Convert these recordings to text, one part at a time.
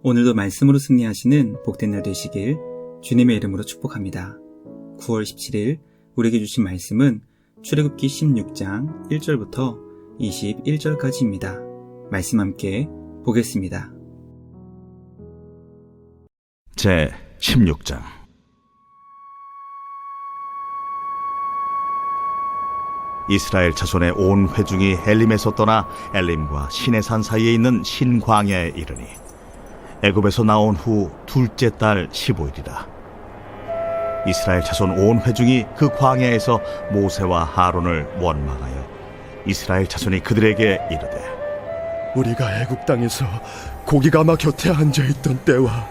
오늘도 말씀으로 승리하시는 복된 날 되시길 주님의 이름으로 축복합니다. 9월 17일 우리에게 주신 말씀은 출애굽기 16장 1절부터 21절까지입니다. 말씀 함께 보겠습니다. 제 16장. 이스라엘 자손의 온 회중이 엘림에서 떠나 엘림과 시내산 사이에 있는 신광야에 이르니 애굽에서 나온 후 둘째 달 15일이라. 이스라엘 자손 온 회중이 그 광야에서 모세와 하론을 원망하여 이스라엘 자손이 그들에게 이르되, 우리가 애굽 땅에서 고기가마 곁에 앉아있던 때와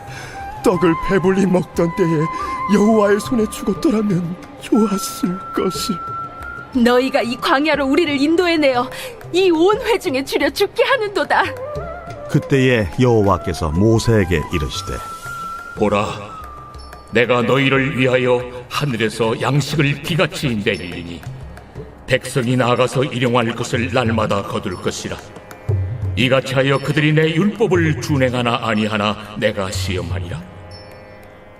떡을 배불리 먹던 때에 여호와의 손에 죽었더라면 좋았을 것을. 너희가 이 광야로 우리를 인도해내어 이 온 회중에 주려 죽게 하는도다. 그때에 여호와께서 모세에게 이르시되, 보라, 내가 너희를 위하여 하늘에서 양식을 비같이 내리리니 백성이 나아가서 일용할 것을 날마다 거둘 것이라. 이같이 하여 그들이 내 율법을 준행하나 아니하나 내가 시험하리라.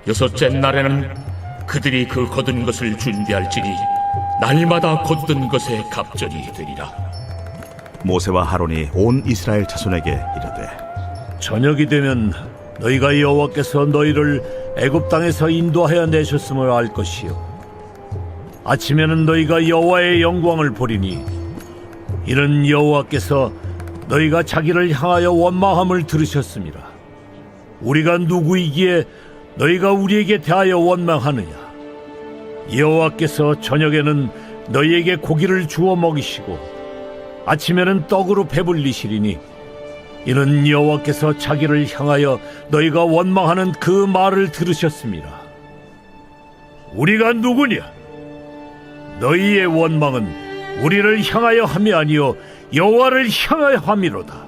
여섯째 날에는 그들이 그 거둔 것을 준비할지니 날마다 거둔 것에 갑절이 되리라. 모세와 하론이 온 이스라엘 자손에게 이르되, 저녁이 되면 너희가 여호와께서 너희를 애굽 땅에서 인도하여 내셨음을 알 것이요, 아침에는 너희가 여호와의 영광을 보리니 이는 여호와께서 너희가 자기를 향하여 원망함을 들으셨습니다. 우리가 누구이기에 너희가 우리에게 대하여 원망하느냐? 여호와께서 저녁에는 너희에게 고기를 주어 먹이시고 아침에는 떡으로 배불리시리니 이는 여호와께서 자기를 향하여 너희가 원망하는 그 말을 들으셨습니다. 우리가 누구냐? 너희의 원망은 우리를 향하여 함이 아니요 여호와를 향하여 함이로다.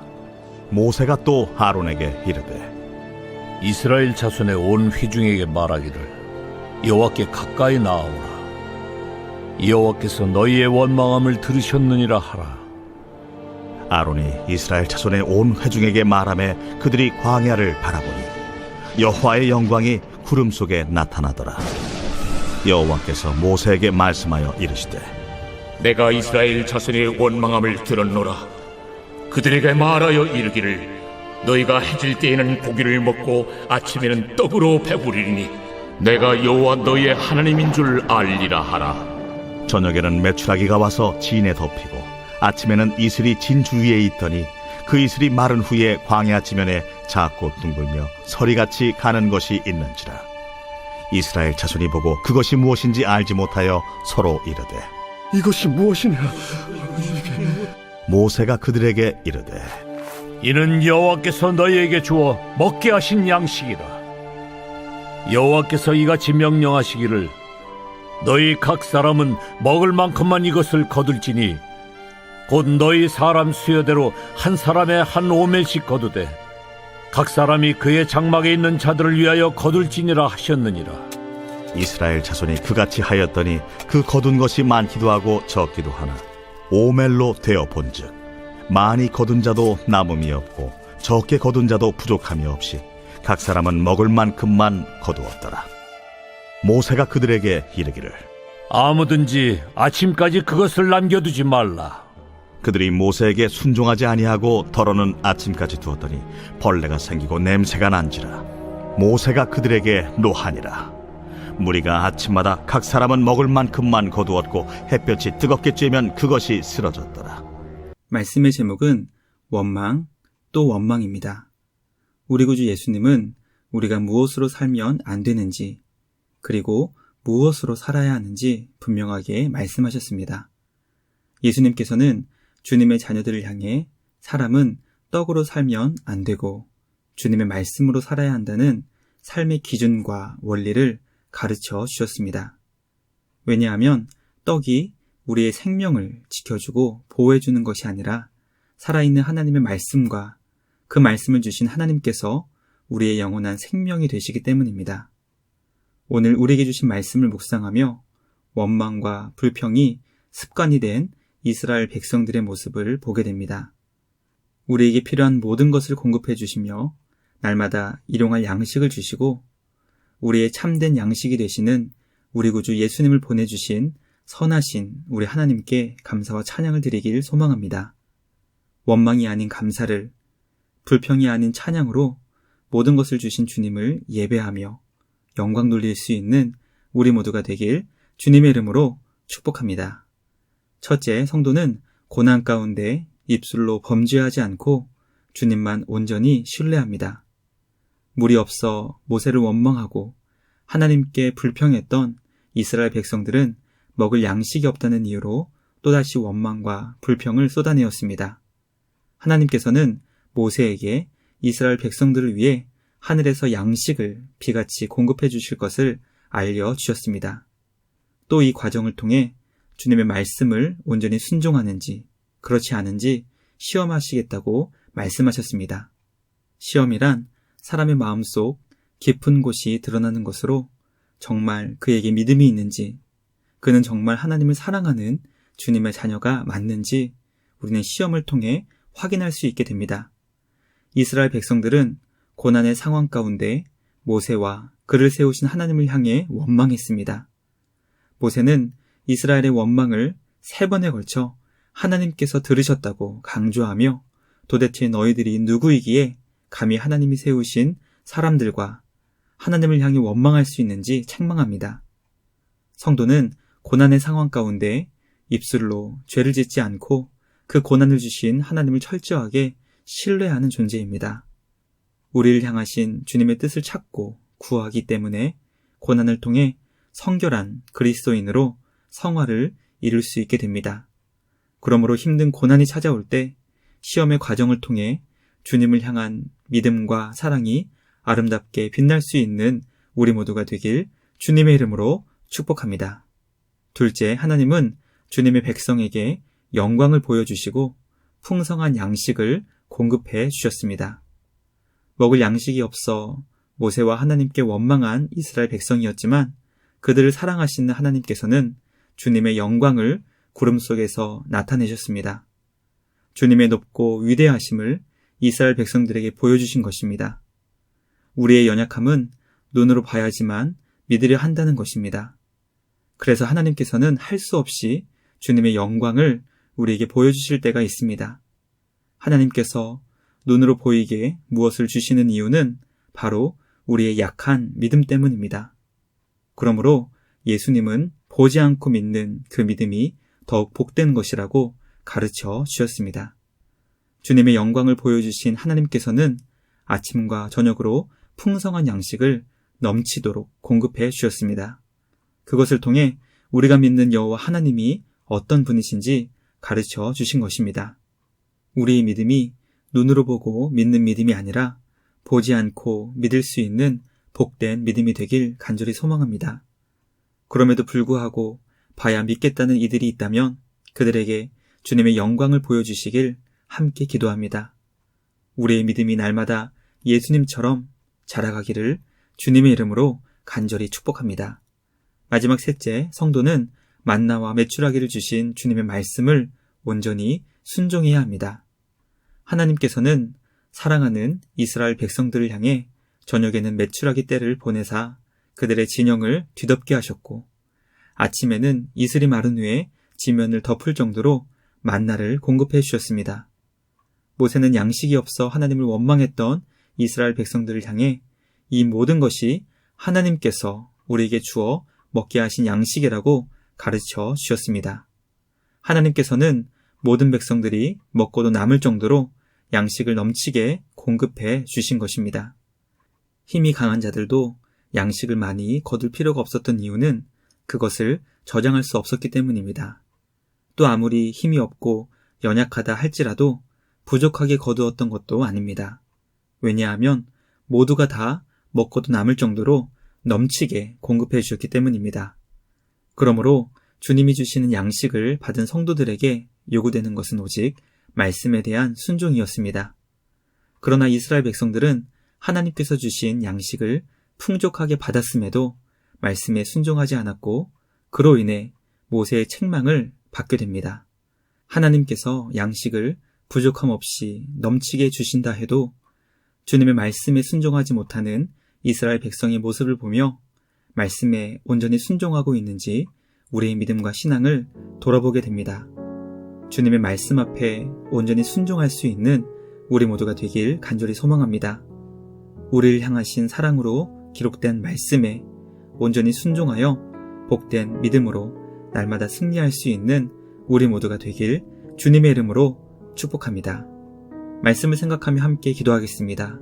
모세가 또 하론에게 이르되, 이스라엘 자손의 온 회중에게 말하기를 여호와께 가까이 나아오라. 여호와께서 너희의 원망함을 들으셨느니라 하라. 아론이 이스라엘 자손의 온 회중에게 말하매 그들이 광야를 바라보니 여호와의 영광이 구름 속에 나타나더라. 여호와께서 모세에게 말씀하여 이르시되, 내가 이스라엘 자손의 원망함을 들었노라. 그들에게 말하여 이르기를, 너희가 해질 때에는 고기를 먹고 아침에는 떡으로 배부리니 내가 여호와 너희의 하나님인 줄 알리라 하라. 저녁에는 메추라기가 와서 진에 덮이고 아침에는 이슬이 진 주위에 있더니 그 이슬이 마른 후에 광야 지면에 작고 둥글며 서리같이 가는 것이 있는지라. 이스라엘 자손이 보고 그것이 무엇인지 알지 못하여 서로 이르되, 이것이 무엇이냐? 모세가 그들에게 이르되, 이는 여호와께서 너희에게 주어 먹게 하신 양식이라. 여호와께서 이같이 명령하시기를, 너희 각 사람은 먹을 만큼만 이것을 거둘지니 곧 너희 사람 수여대로 한 사람의 한 오멜씩 거두되 각 사람이 그의 장막에 있는 자들을 위하여 거둘지니라 하셨느니라. 이스라엘 자손이 그같이 하였더니 그 거둔 것이 많기도 하고 적기도 하나 오멜로 되어 본즉 많이 거둔 자도 남음이 없고 적게 거둔 자도 부족함이 없이 각 사람은 먹을 만큼만 거두었더라. 모세가 그들에게 이르기를, 아무든지 아침까지 그것을 남겨두지 말라. 그들이 모세에게 순종하지 아니하고 덜어는 아침까지 두었더니 벌레가 생기고 냄새가 난지라. 모세가 그들에게 노하니라. 무리가 아침마다 각 사람은 먹을 만큼만 거두었고 햇볕이 뜨겁게 쬐면 그것이 쓰러졌더라. 말씀의 제목은 원망 또 원망입니다. 우리 구주 예수님은 우리가 무엇으로 살면 안 되는지, 그리고 무엇으로 살아야 하는지 분명하게 말씀하셨습니다. 예수님께서는 주님의 자녀들을 향해 사람은 떡으로 살면 안 되고 주님의 말씀으로 살아야 한다는 삶의 기준과 원리를 가르쳐 주셨습니다. 왜냐하면 떡이 우리의 생명을 지켜주고 보호해주는 것이 아니라 살아있는 하나님의 말씀과 그 말씀을 주신 하나님께서 우리의 영원한 생명이 되시기 때문입니다. 오늘 우리에게 주신 말씀을 묵상하며 원망과 불평이 습관이 된 이스라엘 백성들의 모습을 보게 됩니다. 우리에게 필요한 모든 것을 공급해 주시며 날마다 일용할 양식을 주시고 우리의 참된 양식이 되시는 우리 구주 예수님을 보내주신 선하신 우리 하나님께 감사와 찬양을 드리길 소망합니다. 원망이 아닌 감사를, 불평이 아닌 찬양으로 모든 것을 주신 주님을 예배하며 영광 돌릴 수 있는 우리 모두가 되길 주님의 이름으로 축복합니다. 첫째, 성도는 고난 가운데 입술로 범죄하지 않고 주님만 온전히 신뢰합니다. 물이 없어 모세를 원망하고 하나님께 불평했던 이스라엘 백성들은 먹을 양식이 없다는 이유로 또다시 원망과 불평을 쏟아내었습니다. 하나님께서는 모세에게 이스라엘 백성들을 위해 하늘에서 양식을 비같이 공급해 주실 것을 알려주셨습니다. 또 이 과정을 통해 주님의 말씀을 온전히 순종하는지 그렇지 않은지 시험하시겠다고 말씀하셨습니다. 시험이란 사람의 마음속 깊은 곳이 드러나는 것으로 정말 그에게 믿음이 있는지, 그는 정말 하나님을 사랑하는 주님의 자녀가 맞는지 우리는 시험을 통해 확인할 수 있게 됩니다. 이스라엘 백성들은 고난의 상황 가운데 모세와 그를 세우신 하나님을 향해 원망했습니다. 모세는 이스라엘의 원망을 3번에 걸쳐 하나님께서 들으셨다고 강조하며 도대체 너희들이 누구이기에 감히 하나님이 세우신 사람들과 하나님을 향해 원망할 수 있는지 책망합니다. 성도는 고난의 상황 가운데 입술로 죄를 짓지 않고 그 고난을 주신 하나님을 철저하게 신뢰하는 존재입니다. 우리를 향하신 주님의 뜻을 찾고 구하기 때문에 고난을 통해 성결한 그리스도인으로 성화를 이룰 수 있게 됩니다. 그러므로 힘든 고난이 찾아올 때 시험의 과정을 통해 주님을 향한 믿음과 사랑이 아름답게 빛날 수 있는 우리 모두가 되길 주님의 이름으로 축복합니다. 둘째, 하나님은 주님의 백성에게 영광을 보여주시고 풍성한 양식을 공급해 주셨습니다. 먹을 양식이 없어 모세와 하나님께 원망한 이스라엘 백성이었지만 그들을 사랑하시는 하나님께서는 주님의 영광을 구름 속에서 나타내셨습니다. 주님의 높고 위대하심을 이스라엘 백성들에게 보여주신 것입니다. 우리의 연약함은 눈으로 봐야지만 믿으려 한다는 것입니다. 그래서 하나님께서는 할 수 없이 주님의 영광을 우리에게 보여주실 때가 있습니다. 하나님께서 눈으로 보이게 무엇을 주시는 이유는 바로 우리의 약한 믿음 때문입니다. 그러므로 예수님은 보지 않고 믿는 그 믿음이 더욱 복된 것이라고 가르쳐 주셨습니다. 주님의 영광을 보여주신 하나님께서는 아침과 저녁으로 풍성한 양식을 넘치도록 공급해 주셨습니다. 그것을 통해 우리가 믿는 여호와 하나님이 어떤 분이신지 가르쳐 주신 것입니다. 우리의 믿음이 눈으로 보고 믿는 믿음이 아니라 보지 않고 믿을 수 있는 복된 믿음이 되길 간절히 소망합니다. 그럼에도 불구하고 봐야 믿겠다는 이들이 있다면 그들에게 주님의 영광을 보여주시길 함께 기도합니다. 우리의 믿음이 날마다 예수님처럼 자라가기를 주님의 이름으로 간절히 축복합니다. 마지막 셋째, 성도는 만나와 메추라기를 주신 주님의 말씀을 온전히 순종해야 합니다. 하나님께서는 사랑하는 이스라엘 백성들을 향해 저녁에는 메추라기 떼를 보내사 그들의 진영을 뒤덮게 하셨고 아침에는 이슬이 마른 후에 지면을 덮을 정도로 만나를 공급해 주셨습니다. 모세는 양식이 없어 하나님을 원망했던 이스라엘 백성들을 향해 이 모든 것이 하나님께서 우리에게 주어 먹게 하신 양식이라고 가르쳐 주셨습니다. 하나님께서는 모든 백성들이 먹고도 남을 정도로 양식을 넘치게 공급해 주신 것입니다. 힘이 강한 자들도 양식을 많이 거둘 필요가 없었던 이유는 그것을 저장할 수 없었기 때문입니다. 또 아무리 힘이 없고 연약하다 할지라도 부족하게 거두었던 것도 아닙니다. 왜냐하면 모두가 다 먹고도 남을 정도로 넘치게 공급해 주셨기 때문입니다. 그러므로 주님이 주시는 양식을 받은 성도들에게 요구되는 것은 오직 말씀에 대한 순종이었습니다. 그러나 이스라엘 백성들은 하나님께서 주신 양식을 풍족하게 받았음에도 말씀에 순종하지 않았고 그로 인해 모세의 책망을 받게 됩니다. 하나님께서 양식을 부족함 없이 넘치게 주신다 해도 주님의 말씀에 순종하지 못하는 이스라엘 백성의 모습을 보며 말씀에 온전히 순종하고 있는지 우리의 믿음과 신앙을 돌아보게 됩니다. 주님의 말씀 앞에 온전히 순종할 수 있는 우리 모두가 되길 간절히 소망합니다. 우리를 향하신 사랑으로 기록된 말씀에 온전히 순종하여 복된 믿음으로 날마다 승리할 수 있는 우리 모두가 되길 주님의 이름으로 축복합니다. 말씀을 생각하며 함께 기도하겠습니다.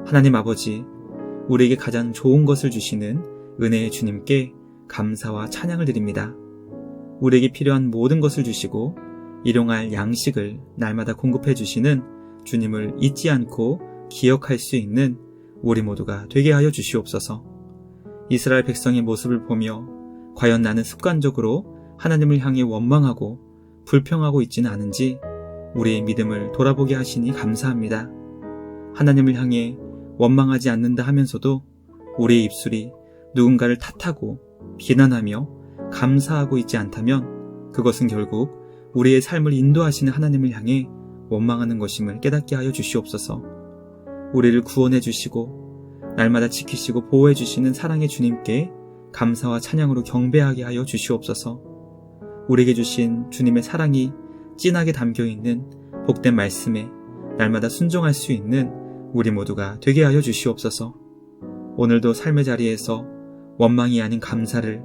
하나님 아버지, 우리에게 가장 좋은 것을 주시는 은혜의 주님께 감사와 찬양을 드립니다. 우리에게 필요한 모든 것을 주시고 일용할 양식을 날마다 공급해 주시는 주님을 잊지 않고 기억할 수 있는 우리 모두가 되게 하여 주시옵소서. 이스라엘 백성의 모습을 보며 과연 나는 습관적으로 하나님을 향해 원망하고 불평하고 있지는 않은지 우리의 믿음을 돌아보게 하시니 감사합니다. 하나님을 향해 원망하지 않는다 하면서도 우리의 입술이 누군가를 탓하고 비난하며 감사하고 있지 않다면 그것은 결국 우리의 삶을 인도하시는 하나님을 향해 원망하는 것임을 깨닫게 하여 주시옵소서. 우리를 구원해 주시고 날마다 지키시고 보호해 주시는 사랑의 주님께 감사와 찬양으로 경배하게 하여 주시옵소서. 우리에게 주신 주님의 사랑이 진하게 담겨있는 복된 말씀에 날마다 순종할 수 있는 우리 모두가 되게 하여 주시옵소서. 오늘도 삶의 자리에서 원망이 아닌 감사를,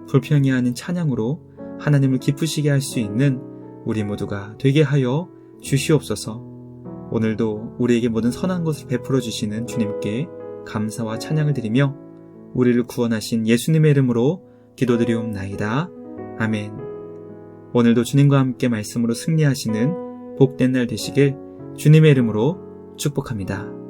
불평이 아닌 찬양으로 하나님을 기쁘시게 할 수 있는 우리 모두가 되게 하여 주시옵소서. 오늘도 우리에게 모든 선한 것을 베풀어 주시는 주님께 감사와 찬양을 드리며 우리를 구원하신 예수님의 이름으로 기도드리옵나이다. 아멘. 오늘도 주님과 함께 말씀으로 승리하시는 복된 날 되시길 주님의 이름으로 축복합니다.